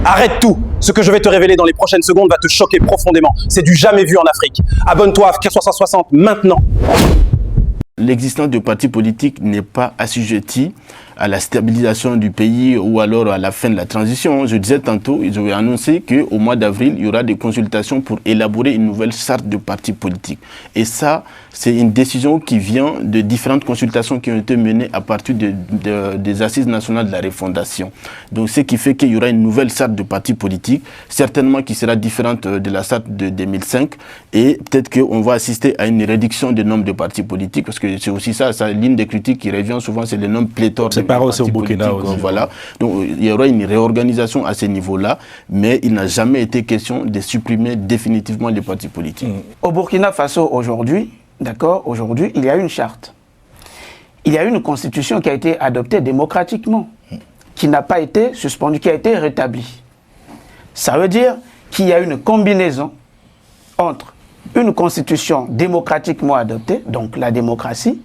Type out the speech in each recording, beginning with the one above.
Arrête tout. Ce que je vais te révéler dans les prochaines secondes va te choquer profondément. C'est du jamais vu en Afrique. Abonne-toi à Africa 360 maintenant. L'existence de partis politiques n'est pas assujettie à la stabilisation du pays ou alors à la fin de la transition. Je disais tantôt, ils ont annoncé qu'au mois d'avril, il y aura des consultations pour élaborer une nouvelle charte de partis politiques. Et ça, c'est une décision qui vient de différentes consultations qui ont été menées à partir des assises nationales de la refondation. Donc, ce qui fait qu'il y aura une nouvelle charte de partis politiques, certainement qui sera différente de la charte de 2005. Et peut-être qu'on va assister à une réduction du nombre de partis politiques, parce que c'est aussi ça, l'une des critiques qui revient souvent, c'est le nombre pléthore de pareil aussi au Burkina aussi. Voilà. Donc il y aura une réorganisation à ce niveau-là, mais il n'a jamais été question de supprimer définitivement les partis politiques. Au Burkina Faso aujourd'hui, d'accord, aujourd'hui, il y a une charte. Il y a une constitution qui a été adoptée démocratiquement, qui n'a pas été suspendue, qui a été rétablie. Ça veut dire qu'il y a une combinaison entre une constitution démocratiquement adoptée, donc la démocratie,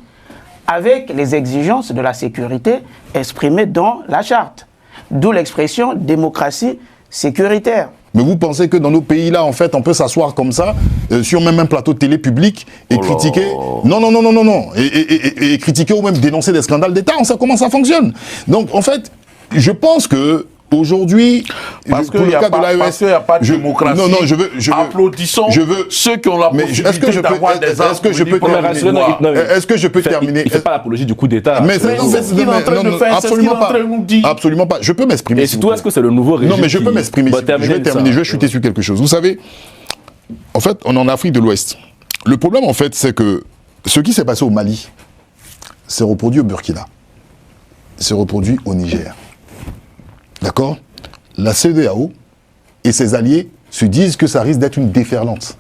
avec les exigences de la sécurité exprimées dans la charte. D'où l'expression démocratie sécuritaire. Mais vous pensez que dans nos pays-là, en fait, on peut s'asseoir comme ça, sur même un plateau de télé public et critiquer... Non. Et critiquer ou même dénoncer des scandales d'État, on sait comment ça fonctionne. Donc, en fait, je pense que aujourd'hui, parce qu'il n'y a, pas de démocratie. Non, je veux applaudissons ceux qui ont la possibilité d'avoir des armes. Est-ce que je peux terminer? Il ne fait pas l'apologie du coup d'État. Mais c'est ce qu'il est en train de faire, c'est ce qu'il est en train de nous dire. Absolument pas. Je peux m'exprimer. Et surtout, est-ce que c'est le nouveau régime? Non, mais je peux m'exprimer. Je vais terminer, je vais chuter sur quelque chose. Vous savez, en fait, on est en Afrique de l'Ouest. Le problème, en fait, c'est que ce qui s'est passé au Mali s'est reproduit au Burkina, s'est reproduit au Niger. D'accord? La CEDEAO et ses alliés se disent que ça risque d'être une déferlante.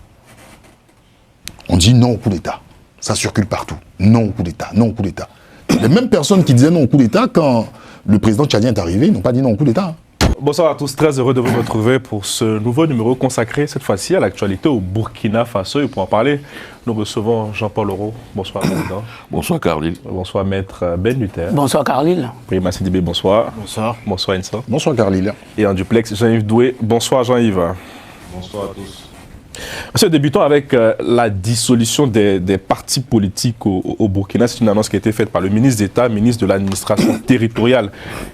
On dit non au coup d'État. Ça circule partout. Non au coup d'État, non au coup d'État. Les mêmes personnes qui disaient non au coup d'État, quand le président tchadien est arrivé, ils n'ont pas dit non au coup d'État. Bonsoir à tous, très heureux de vous retrouver pour ce nouveau numéro consacré cette fois-ci à l'actualité au Burkina Faso. Et pour en parler, nous recevons Jean-Paul Oro. Bonsoir, président. Bonsoir, Carlyle. Bonsoir, maître Ben Luther. Bonsoir, Carlyle. Prima Sidibé, bonsoir. Bonsoir. Bonsoir, Insa. Bonsoir, Carlyle. Et en duplex, Jean-Yves Doué. Bonsoir, Jean-Yves. Bonsoir à tous. Monsieur, débutons avec la dissolution des partis politiques au Burkina. C'est une annonce qui a été faite par le ministre d'État, ministre de l'administration territoriale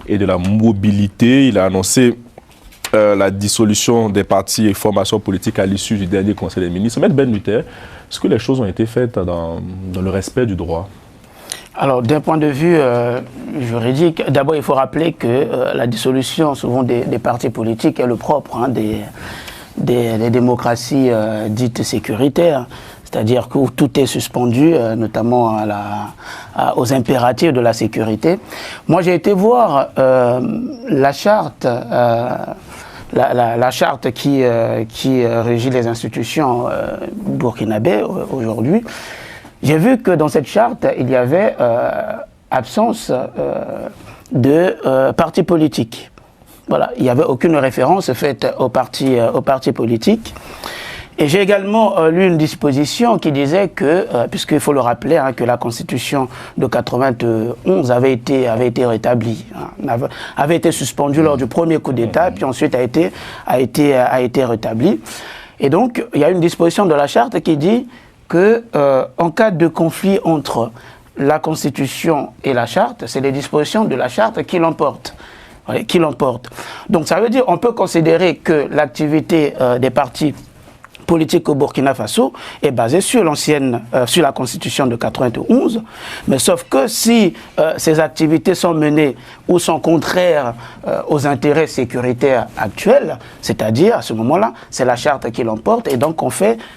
et de la mobilité. Il a annoncé la dissolution des partis et formations politiques à l'issue du dernier Conseil des ministres. Maître Ben Luther, est-ce que les choses ont été faites dans le respect du droit? Alors, d'un point de vue juridique, d'abord, il faut rappeler que la dissolution, souvent des partis politiques, est le propre des démocraties dites sécuritaires, c'est-à-dire que tout est suspendu, notamment aux impératifs de la sécurité. Moi, j'ai été voir la charte, la charte qui régit les institutions burkinabées aujourd'hui. J'ai vu que dans cette charte, il y avait absence de partis politiques. Voilà, il n'y avait aucune référence faite aux partis politiques. Et j'ai également lu une disposition qui disait que, puisqu'il faut le rappeler, que la Constitution de 91 avait été rétablie, avait été suspendue lors du premier coup d'État, puis ensuite a été rétablie. Et donc, il y a une disposition de la Charte qui dit que, en cas de conflit entre la Constitution et la Charte, c'est les dispositions de la Charte qui l'emportent. Donc ça veut dire qu'on peut considérer que l'activité des partis politique au Burkina Faso est basée sur sur la Constitution de 91, mais sauf que si ces activités sont menées ou sont contraires aux intérêts sécuritaires actuels, c'est-à-dire à ce moment-là, c'est la charte qui l'emporte et donc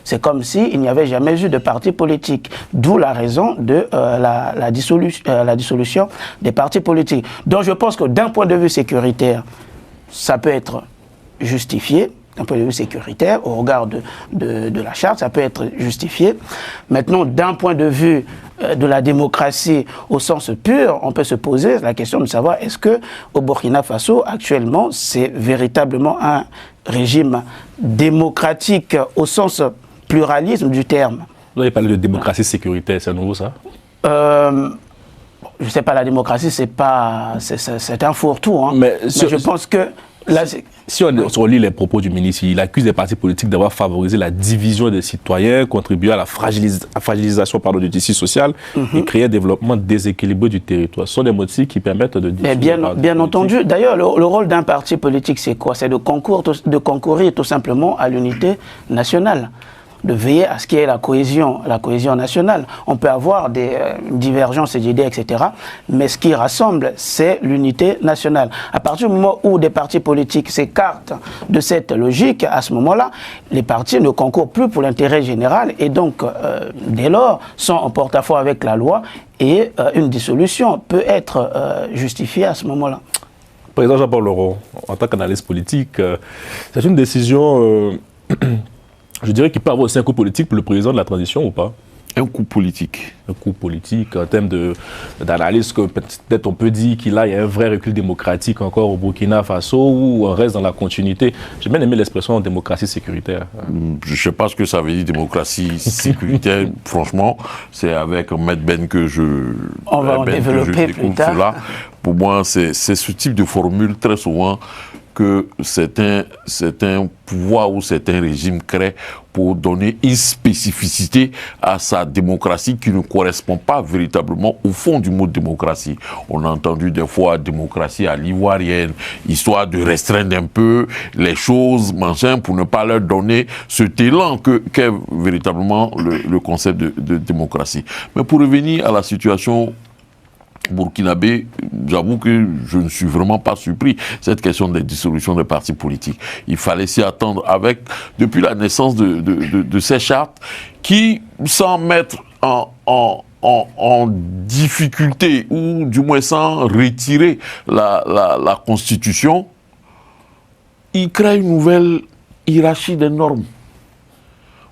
c'est comme s'il n'y avait jamais eu de parti politique, d'où la raison de la dissolution des partis politiques. Donc je pense que d'un point de vue sécuritaire, ça peut être justifié. D'un point de vue sécuritaire, au regard de la charte, ça peut être justifié. Maintenant, d'un point de vue de la démocratie au sens pur, on peut se poser la question de savoir est-ce que au Burkina Faso, actuellement, c'est véritablement un régime démocratique au sens pluralisme du terme. Vous avez parlé de démocratie sécuritaire, c'est nouveau ça? Je ne sais pas, la démocratie, c'est un fourre-tout. Mais je pense que Là, si on lit les propos du ministre, il accuse les partis politiques d'avoir favorisé la division des citoyens, contribué à la fragilisation du tissu social et créé un développement déséquilibré du territoire. Ce sont des motifs qui permettent de discuter. Bien entendu. D'ailleurs, le rôle d'un parti politique, c'est quoi? C'est de concourir tout simplement à l'unité nationale, de veiller à ce qu'il y ait la cohésion nationale. On peut avoir des divergences d'idées, etc. Mais ce qui rassemble, c'est l'unité nationale. À partir du moment où des partis politiques s'écartent de cette logique, à ce moment-là, les partis ne concourent plus pour l'intérêt général et donc, dès lors, sont en porte-à-faux avec la loi et une dissolution peut être justifiée à ce moment-là. Président Jean-Paul Laurent, en tant qu'analyste politique, c'est une décision... je dirais qu'il peut avoir aussi un coup politique pour le président de la transition ou pas? Un coup politique. Un coup politique en termes d'analyse, que peut-être on peut dire qu'il y a un vrai recul démocratique encore au Burkina Faso ou on reste dans la continuité. J'ai bien aimé l'expression démocratie sécuritaire. Je ne sais pas ce que ça veut dire démocratie sécuritaire. Franchement, c'est avec Maître Ben que on va en développer plus tard. Cela. Pour moi, c'est ce type de formule très souvent que c'est un pouvoir ou c'est un régime créé pour donner une spécificité à sa démocratie qui ne correspond pas véritablement au fond du mot démocratie. On a entendu des fois démocratie à l'ivoirienne, histoire de restreindre un peu les choses, machin, pour ne pas leur donner cet élan qu'est véritablement le concept de démocratie. Mais pour revenir à la situation burkinabé, j'avoue que je ne suis vraiment pas surpris. Cette question des dissolutions des partis politiques, il fallait s'y attendre depuis la naissance de ces chartes qui, sans mettre en difficulté ou du moins sans retirer la Constitution, il crée une nouvelle hiérarchie des normes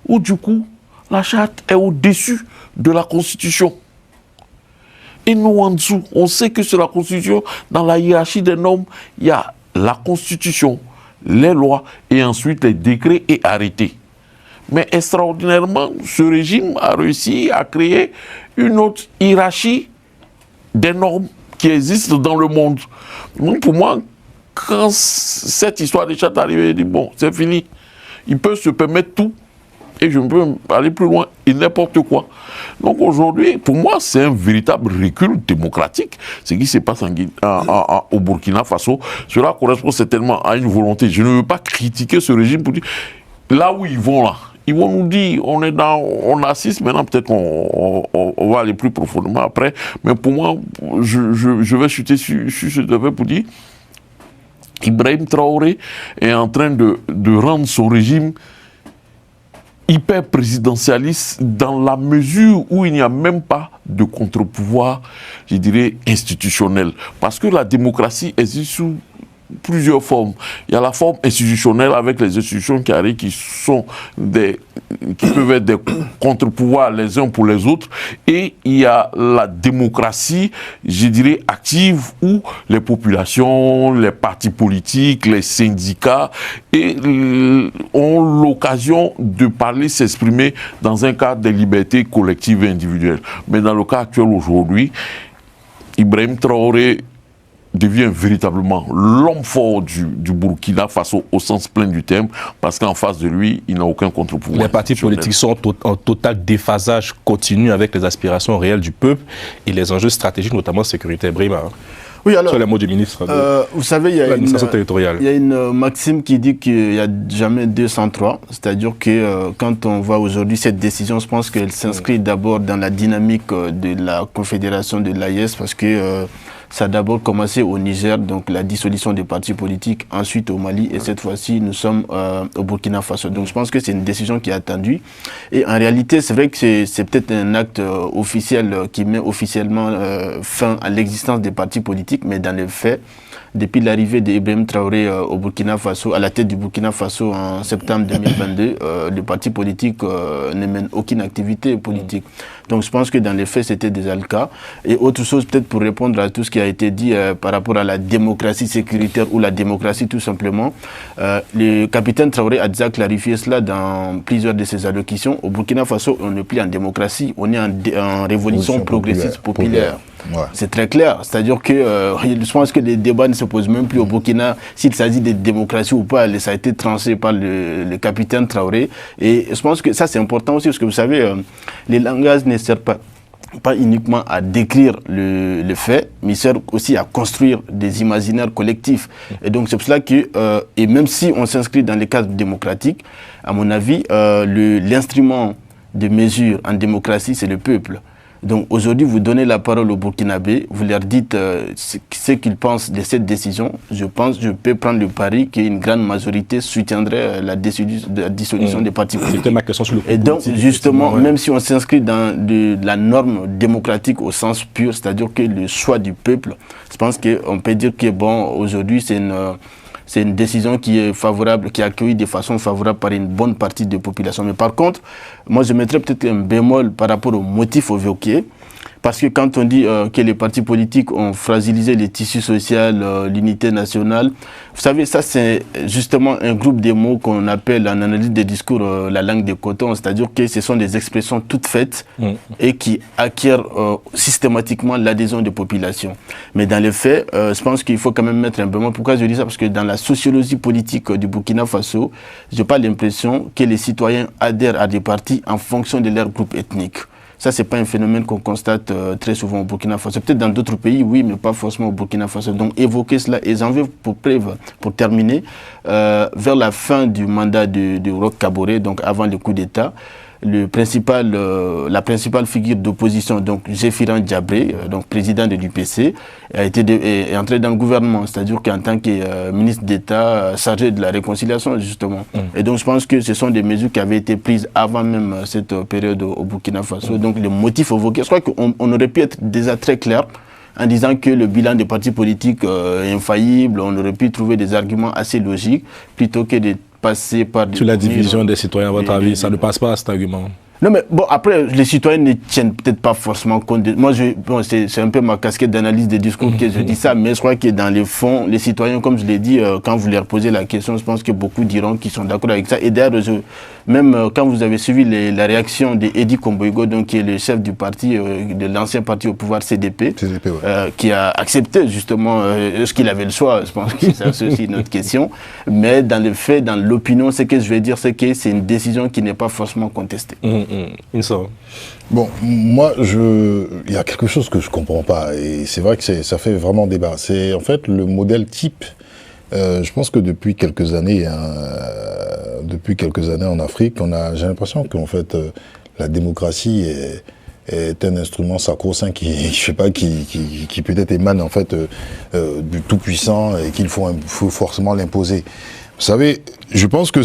où du coup la charte est au-dessus de la Constitution. Et nous, en dessous, on sait que sur la Constitution, dans la hiérarchie des normes, il y a la Constitution, les lois, et ensuite les décrets et arrêtés. Mais extraordinairement, ce régime a réussi à créer une autre hiérarchie des normes qui existent dans le monde. Donc pour moi, quand cette histoire des chartes arrivée, il dit bon, c'est fini. Il peut se permettre tout. Et je peux aller plus loin, et n'importe quoi. Donc aujourd'hui, pour moi, c'est un véritable recul démocratique. Ce qui se passe au Burkina Faso, cela correspond certainement à une volonté. Je ne veux pas critiquer ce régime pour dire, là où ils vont là, ils vont nous dire, on assiste maintenant, peut-être qu'on va aller plus profondément après. Mais pour moi, je vais chuter sur ce devait pour dire, Ibrahim Traoré est en train de rendre son régime hyper présidentialiste dans la mesure où il n'y a même pas de contre-pouvoir, je dirais, institutionnel. Parce que la démocratie existe sous plusieurs formes. Il y a la forme institutionnelle avec les institutions qui arrivent, qui peuvent être des contre-pouvoirs les uns pour les autres. Et il y a la démocratie, je dirais, active où les populations, les partis politiques, les syndicats ont l'occasion de parler, s'exprimer dans un cadre des libertés collectives et individuelles. Mais dans le cas actuel aujourd'hui, Ibrahim Traoré devient véritablement l'homme fort du Burkina Faso au sens plein du terme, parce qu'en face de lui, il n'a aucun contre-pouvoir. Les partis politiques sont en total déphasage continu avec les aspirations réelles du peuple et les enjeux stratégiques, notamment sécuritaires. Brima, oui, alors, sur les mots du ministre vous savez, il y a l'administration territoriale. Il y a une maxime qui dit qu'il n'y a jamais 203, c'est-à-dire que quand on voit aujourd'hui cette décision, je pense qu'elle s'inscrit d'abord dans la dynamique de la confédération de l'AES, parce que ça a d'abord commencé au Niger, donc la dissolution des partis politiques, ensuite au Mali, et cette fois-ci, nous sommes au Burkina Faso. Donc je pense que c'est une décision qui est attendue. Et en réalité, c'est vrai que c'est peut-être un acte officiel qui met officiellement fin à l'existence des partis politiques, mais dans les faits, depuis l'arrivée d'Ibrahim Traoré au Burkina Faso, à la tête du Burkina Faso en septembre 2022, le parti politique ne mène aucune activité politique. Donc je pense que dans les faits, c'était déjà le cas. Et autre chose, peut-être pour répondre à tout ce qui a été dit par rapport à la démocratie sécuritaire ou la démocratie tout simplement, le capitaine Traoré a déjà clarifié cela dans plusieurs de ses allocutions. Au Burkina Faso, on n'est plus en démocratie, on est en révolution progressiste populaire. Ouais. C'est très clair, c'est-à-dire que je pense que les débats ne se posent même plus au Burkina s'il s'agit de démocratie ou pas. Ça a été tranché par le capitaine Traoré, et je pense que ça c'est important aussi parce que vous savez, les langages ne servent pas uniquement à décrire le fait, mais il sert aussi à construire des imaginaires collectifs. Et donc c'est pour cela que, et même si on s'inscrit dans les cadres démocratiques, à mon avis, l'instrument de mesure en démocratie, c'est le peuple. Donc aujourd'hui, vous donnez la parole aux Burkinabés, vous leur dites ce qu'ils pensent de cette décision. Je peux prendre le pari qu'une grande majorité soutiendrait la dissolution des partis politiques. C'était ma question sur le Et donc justement, même si on s'inscrit dans la norme démocratique au sens pur, c'est-à-dire que le choix du peuple, je pense qu'on peut dire que bon, aujourd'hui c'est une décision qui est favorable, qui est accueillie de façon favorable par une bonne partie de la population. Mais par contre, moi je mettrais peut-être un bémol par rapport aux motifs évoqués. Parce que quand on dit que les partis politiques ont fragilisé les tissus sociaux, l'unité nationale, vous savez, ça c'est justement un groupe de mots qu'on appelle en analyse des discours la langue de coton, c'est-à-dire que ce sont des expressions toutes faites et qui acquièrent systématiquement l'adhésion des populations. Mais dans les faits, je pense qu'il faut quand même mettre un bémol. Pourquoi je dis ça? Parce que dans la sociologie politique du Burkina Faso, je n'ai pas l'impression que les citoyens adhèrent à des partis en fonction de leur groupe ethnique. Ça, ce n'est pas un phénomène qu'on constate très souvent au Burkina Faso. Peut-être dans d'autres pays, oui, mais pas forcément au Burkina Faso. Donc, évoquer cela, et j'en veux pour preuve, pour terminer, vers la fin du mandat de Roch Kaboré, donc avant le coup d'État, la principale figure d'opposition, donc Zéphirin Diabré, donc président de l'UPC, est entré dans le gouvernement, c'est-à-dire qu'en tant que ministre d'État chargé de la réconciliation, justement. Et donc je pense que ce sont des mesures qui avaient été prises avant même cette période au Burkina Faso. Donc les motifs évoqués, je crois qu'on aurait pu être déjà très clair en disant que le bilan des partis politiques est infaillible. On aurait pu trouver des arguments assez logiques plutôt que de passer par... Sur la division des citoyens, à votre avis, ça ne passe pas cet argument? Non, mais bon, après, les citoyens ne tiennent peut-être pas forcément compte de... Moi, c'est un peu ma casquette d'analyse des discours que je dis ça, mais je crois que dans les fonds, les citoyens, comme je l'ai dit, quand vous leur posez la question, je pense que beaucoup diront qu'ils sont d'accord avec ça. Et d'ailleurs, même quand vous avez suivi la réaction d'Edi Komboigo, donc qui est le chef du parti, de l'ancien parti au pouvoir CDP, ouais. Qui a accepté justement ce qu'il avait le choix, je pense que c'est aussi une autre question. Mais dans le fait, dans l'opinion, ce que je vais dire, c'est que c'est une décision qui n'est pas forcément contestée. Bon, moi, il y a quelque chose que je comprends pas, et c'est vrai que ça fait vraiment débat. C'est en fait le modèle type. Je pense que depuis quelques années en Afrique, j'ai l'impression qu'en fait la démocratie est un instrument sacro-saint qui peut-être émane en fait du tout-puissant et qu'il faut forcément l'imposer. Vous savez, je pense que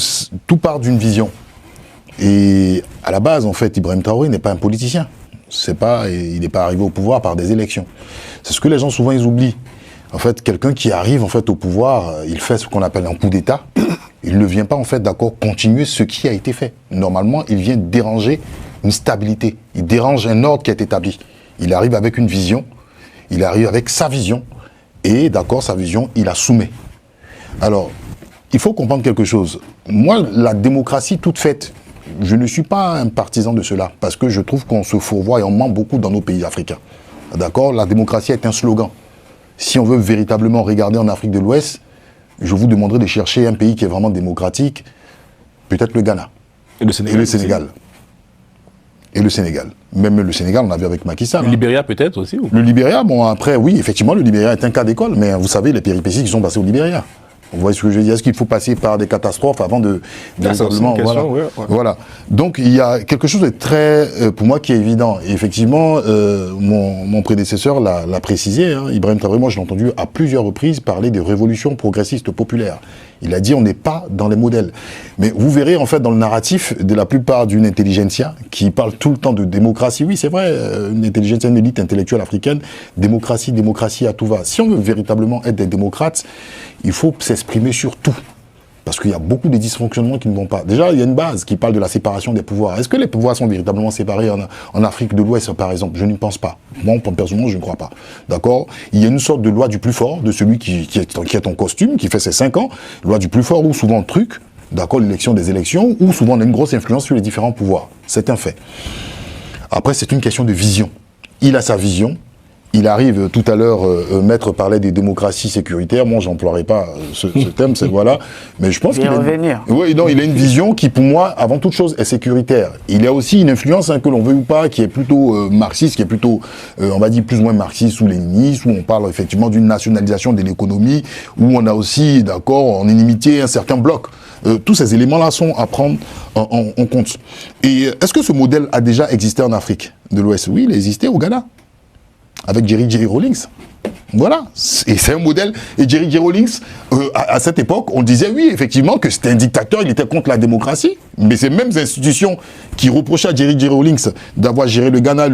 tout part d'une vision. Et à la base, en fait, Ibrahim Traoré n'est pas un politicien. Il n'est pas arrivé au pouvoir par des élections. C'est ce que les gens souvent ils oublient. En fait, quelqu'un qui arrive en fait au pouvoir, il fait ce qu'on appelle un coup d'État. Il ne vient pas en fait continuer ce qui a été fait. Normalement, il vient déranger une stabilité. Il dérange un ordre qui est établi. Il arrive avec une vision. Il arrive avec sa vision. Et sa vision, il la soumet. Alors, il faut comprendre quelque chose. Moi, la démocratie toute faite, je ne suis pas un partisan de cela, parce que je trouve qu'on se fourvoie et on ment beaucoup dans nos pays africains. D'accord ? La démocratie est un slogan. Si on veut véritablement regarder en Afrique de l'Ouest, je vous demanderai de chercher un pays qui est vraiment démocratique, peut-être le Ghana. Et le Sénégal. Même le Sénégal, on a vu avec Macky Sall. Le Libéria peut-être aussi ou... Le Libéria, bon après, oui, effectivement, le Libéria est un cas d'école, mais vous savez les péripéties qui sont passées au Libéria. Vous voyez ce que je veux dire? Est-ce qu'il faut passer par des catastrophes avant de... Voilà. Donc, il y a quelque chose de très, pour moi, qui est évident. Et effectivement, mon prédécesseur l'a précisé, hein, Ibrahim Traoré, moi, je l'ai entendu à plusieurs reprises parler de révolution progressiste populaire. Il a dit, on n'est pas dans les modèles. Mais vous verrez, en fait, dans le narratif de la plupart d'une intelligentsia, qui parle tout le temps de démocratie, oui, c'est vrai, une intelligentsia, une élite intellectuelle africaine, démocratie à tout va. Si on veut véritablement être des démocrates, il faut s'exprimer sur tout. Parce qu'il y a beaucoup de dysfonctionnements qui ne vont pas. Déjà, il y a une base qui parle de la séparation des pouvoirs. Est-ce que les pouvoirs sont véritablement séparés en Afrique de l'Ouest, par exemple? Je ne pense pas. Moi, personnellement, je ne crois pas. D'accord? Il y a une sorte de loi du plus fort, de celui qui est en costume, qui fait ses 5 ans. Loi du plus fort, ou souvent truc, d'accord, l'élection des élections, ou souvent on a une grosse influence sur les différents pouvoirs. C'est un fait. Après, c'est une question de vision. Il a sa vision. Il arrive, tout à l'heure, Maître parlait des démocraties sécuritaires. Moi, j'emploierai pas ce terme, voilà. Mais je pense qu'il oui, non, il a une vision qui, pour moi, avant toute chose, est sécuritaire. Il y a aussi une influence, que l'on veut ou pas, qui est plutôt marxiste, qui est plutôt, on va dire, plus ou moins marxiste ou léniniste, où on parle effectivement d'une nationalisation de l'économie, où on a aussi, d'accord, en inimité un certain bloc. Tous ces éléments-là sont à prendre en compte. Et est-ce que ce modèle a déjà existé en Afrique de l'Ouest? Oui, il a existé au Ghana, avec Jerry Rawlings. Voilà, et c'est un modèle. Et Jerry Rawlings, à cette époque, on disait oui, effectivement, que c'était un dictateur, il était contre la démocratie. Mais ces mêmes institutions qui reprochaient à Jerry Rawlings d'avoir géré le Ghana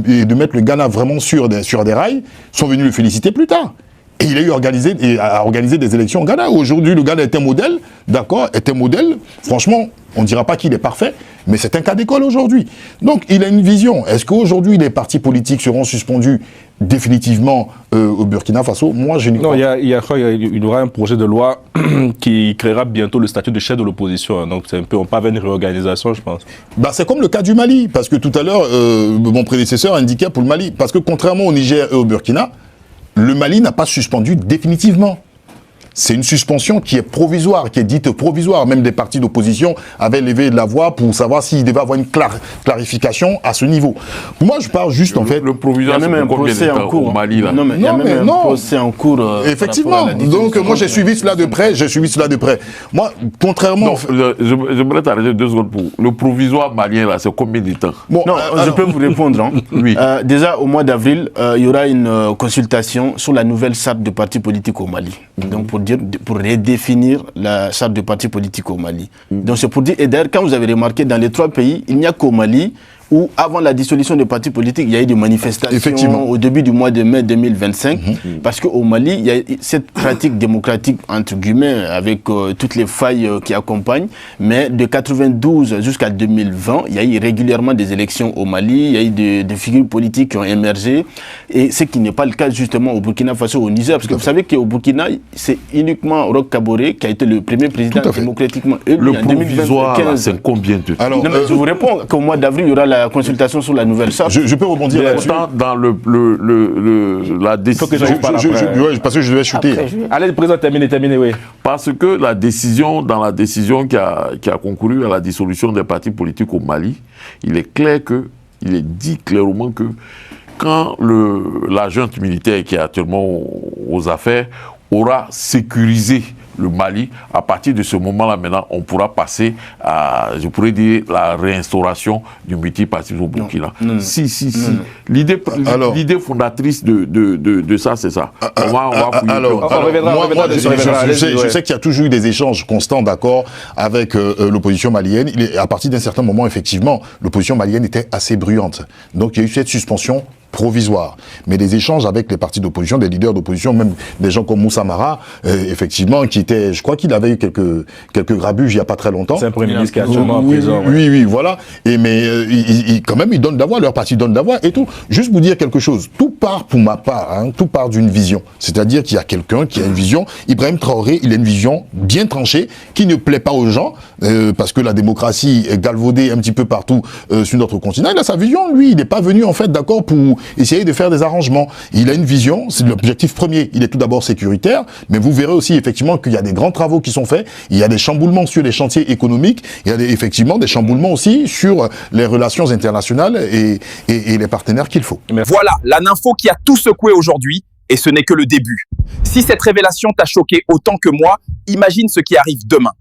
et de mettre le Ghana vraiment sur des rails, sont venus le féliciter plus tard. Et il a organisé des élections au Ghana. Aujourd'hui, le Ghana est un modèle, d'accord, franchement, on ne dira pas qu'il est parfait, mais c'est un cas d'école aujourd'hui. Donc, il a une vision. Est-ce qu'aujourd'hui, les partis politiques seront suspendus définitivement au Burkina Faso? Moi, je n'y crois pas. Non, il y aura un projet de loi qui créera bientôt le statut de chef de l'opposition. Donc, c'est un peu, on part vers une réorganisation, je pense. Bah, c'est comme le cas du Mali, parce que tout à l'heure, mon prédécesseur indiquait pour le Mali, parce que contrairement au Niger et au Burkina, le Mali n'a pas suspendu définitivement. C'est une suspension qui est provisoire, qui est dite provisoire. Même des partis d'opposition avaient levé de la voix pour savoir s'il devait avoir une clarification à ce niveau. Moi, je parle juste, en fait... Le provisoire, il y a même un procès en cours au Mali, là. Non, mais il y a même un procès en cours. Effectivement. Donc, moi, j'ai suivi cela de près. Moi, contrairement... Non, j'aimerais t'arrêter 2 secondes pour... Le provisoire malien, là, c'est combien de temps? Bon, non, je peux vous répondre. Hein. Oui. Déjà, au mois d'avril, il y aura une consultation sur la nouvelle charte de partis politiques au Mali. Donc, pour redéfinir la charte de partis politiques au Mali. Donc c'est pour dire, et d'ailleurs quand vous avez remarqué, dans les 3 pays, il n'y a qu'au Mali où avant la dissolution des partis politiques, il y a eu des manifestations au début du mois de mai 2025, parce qu'au Mali, il y a cette pratique démocratique, entre guillemets, avec toutes les failles qui accompagnent, mais de 92 jusqu'à 2020, il y a eu régulièrement des élections au Mali, il y a eu des figures politiques qui ont émergé, et ce qui n'est pas le cas justement au Burkina Faso, au Niger, parce que vous savez qu'au Burkina, c'est uniquement Roch Kaboré qui a été le premier président démocratiquement élu en 2015. C'est combien de temps? Alors, non, mais je vous réponds qu'au mois d'avril, il y aura la consultation sur la nouvelle charte. Je peux rebondir là-dessus. Dans la décision... parce que je vais chuter. Allez, le président, terminez, oui. Parce que dans la décision qui a concouru à la dissolution des partis politiques au Mali, il est dit clairement que quand la junte militaire qui est actuellement aux affaires aura sécurisé le Mali, à partir de ce moment-là, maintenant, on pourra passer à, je pourrais dire, la réinstauration du multipartisme au Burkina. Non. Si. L'idée fondatrice de ça, c'est ça. On va je sais qu'il y a toujours eu des échanges constants, d'accord, avec l'opposition malienne. À partir d'un certain moment, effectivement, l'opposition malienne était assez bruyante. Donc, il y a eu cette suspension provisoire. Mais les échanges avec les partis d'opposition, des leaders d'opposition, même des gens comme Moussa Mara, effectivement, je crois qu'il avait eu quelques grabuges il n'y a pas très longtemps. C'est un premier ministre qui est actuellement en prison. Oui, voilà. Mais quand même, ils donnent de la voix, leur parti donne de la voix et tout. Juste vous dire quelque chose. Tout part, pour ma part, tout part d'une vision. C'est-à-dire qu'il y a quelqu'un qui a une vision. Ibrahim Traoré, il a une vision bien tranchée, qui ne plaît pas aux gens, parce que la démocratie est galvaudée un petit peu partout sur notre continent. Il a sa vision, lui. Il n'est pas venu, en fait, d'accord, pour essayer de faire des arrangements. Il a une vision, c'est l'objectif premier. Il est tout d'abord sécuritaire, mais vous verrez aussi effectivement qu'il y a des grands travaux qui sont faits. Il y a des chamboulements sur les chantiers économiques. Il y a effectivement des chamboulements aussi sur les relations internationales et les partenaires qu'il faut. Voilà, la Nympho qui a tout secoué aujourd'hui, et ce n'est que le début. Si cette révélation t'a choqué autant que moi, imagine ce qui arrive demain.